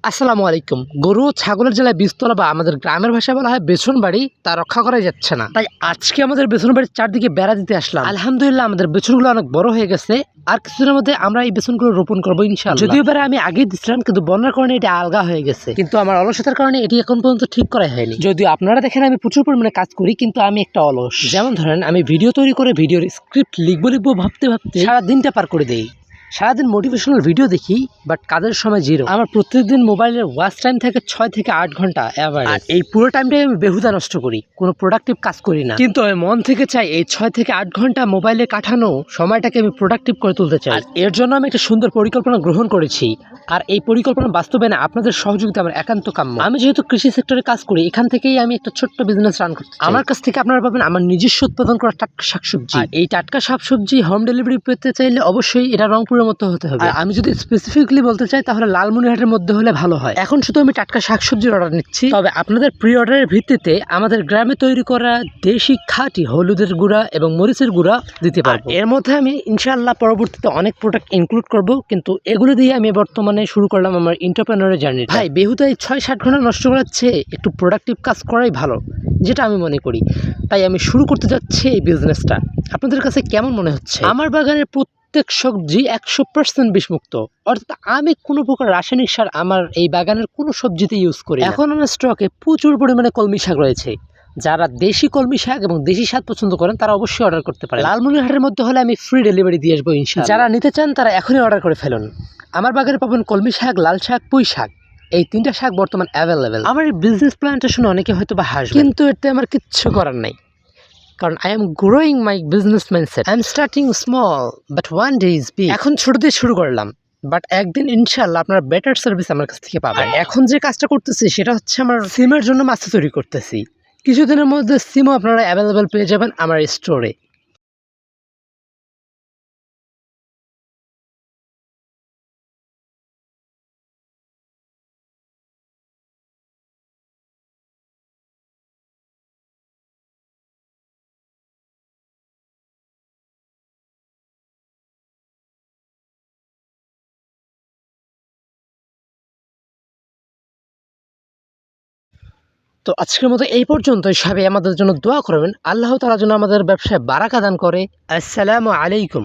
আসসালামু আলাইকুম। গরু ও ছাগলের জেলায় বীজতলা বা আমাদের গ্রামের ভাষায় বলা হয় বেসন বাড়ি, তা রক্ষা করা যাচ্ছে না। তাই আজকে আমাদের বেসন বাড়ির চারদিকে বেড়া দিতে আসলাম। আলহামদুলিল্লাহ আমাদের বেসনগুলো অনেক বড় হয়ে গেছে। আর কিছুদিনের মধ্যে আমরা এই বেসনগুলো রোপণ করবো ইনশাআল্লাহ। যদিও বেড়া আমি আগেই দিচ্ছিলাম, কিন্তু বন্যার কারণে এটা আলগা হয়ে গেছে। কিন্তু আমার অলসতার কারণে এটি এখন পর্যন্ত ঠিক করা হয়নি। যদিও আপনারা দেখেন আমি প্রচুর পরিমাণে কাজ করি, কিন্তু আমি একটা অলস। যেমন ধরেন আমি ভিডিও তৈরি করে ভিডিওর স্ক্রিপ্ট লিখবো ভাবতে ভাবতে সারা দিনটা পার করে দেই। সারাদিন মোটিভেশনাল ভিডিও দেখি, বাট কাজের সময় জিরো। আমার প্রত্যেকদিন মোবাইলের ওয়াচ টাইম থাকে 6 থেকে 8 ঘন্টা অ্যাভারেজ। আর এই পুরো টাইমটাই আমি বেহুদা নষ্ট করি, কোনো প্রোডাক্টিভ কাজ করি না। কিন্তু আমি মন থেকে চাই এই 6 থেকে 8 ঘন্টা মোবাইলে কাটানো সময়টাকে আমি প্রোডাক্টিভ করে তুলতে চাই। আর এর জন্য আমি একটা সুন্দর পরিকল্পনা গ্রহণ করেছি। আর এই পরিকল্পনা বাস্তবায়নে আপনাদের সহযোগিতা আমার একান্ত কাম্য। আমি যেহেতু কৃষি সেক্টরে কাজ করি, এখান থেকেই আমি একটা ছোট্ট বিজনেস রান করতে চাই। আমার কাছ থেকে আপনারা পাবেন আমার নিজস্ব উৎপাদন করা টাটকা শাকসবজি। আর এই টাটকা শাকসবজি হোম ডেলিভারি পেতে চাইলে অবশ্যই এটা রংপুরের মতো হতে হবে। আর আমি যদি স্পেসিফিকলি বলতে চাই তাহলে লালমনিরহাটের মধ্যে হলে ভালো হয়। এখন শুধু আমি টাটকা শাকসবজির অর্ডার নিচ্ছি, তবে আপনাদের প্রি অর্ডারের ভিত্তিতে আমাদের গ্রামে তৈরি করা দেশি খাঁটি হলুদের গুঁড়া এবং মরিচের গুঁড়া দিতে পারবো। এর মধ্যে আমি ইনশাআল্লাহ পরবর্তীতে অনেক প্রোডাক্ট ইনক্লুড করব, কিন্তু এগুলো দিয়ে আমি বর্তমানে শুরু করলাম আমার এন্টারপ্রেনারের জার্নি। ভাই বেহুদাই 6-7 ঘন্টা নষ্ট করার চেয়ে একটু প্রোডাক্টিভ কাজ করাই ভালো, যেটা আমি মনে করি। তাই আমি শুরু করতে যাচ্ছি এই বিজনেসটা। আপনাদের কাছে কেমন মনে হচ্ছে? আমার বাগানের প্রত্যেক সবজি 100% বিষমুক্ত, অর্থাৎ আমি কোনো প্রকার রাসায়নিক সার আমার এই বাগানের কোনো সবজিতে ইউজ করি না। এখন আমার স্টকে প্রচুর পরিমাণে কলমি শাক রয়েছে। যারা দেশি কলমি শাক এবং দেশি স্বাদ পছন্দ করেন তারা অবশ্যই অর্ডার করতে পারেন। লালমনিরহাটের মধ্যে হলে আমি ফ্রি ডেলিভারি দিয়ে আসবো ইনশাআল্লাহ। যারা নিতে চান তারা এখনই অর্ডার করে ফেলুন। আমার বাগানে পাবেন কলমি শাক, লাল শাক, পুঁই শাক, এই 3টা শাক বর্তমান অ্যাভেলেবেল। আমার এই বিজনেস প্ল্যানটা শুনে অনেকে হয়তো বা হাসবে, কিন্তু এতে আমার কিচ্ছু করার নাই, কারণ I am growing my business mindset. I am starting small but one day is big. এখন ছোট দিয়ে শুরু করলাম, বাট একদিন ইনশাআল্লাহ আপনারা বেটার সার্ভিস আমার কাছ থেকে পাবেন। এখন যে কাজটা করতেছি সেটা হচ্ছে আমার সিমের জন্য মাছ তৈরি করতেছি। কিছুদিনের মধ্যে সিমও আপনারা অ্যাভেলেবেল পেয়ে যাবেন আমার স্টোরে। তো আজকের মতো এই পর্যন্তই। সবাই আমাদের জন্য দোয়া করবেন, আল্লাহ তাআলা যেন আমাদের ব্যবসায় বারাকা দান করে। আসসালামু আলাইকুম।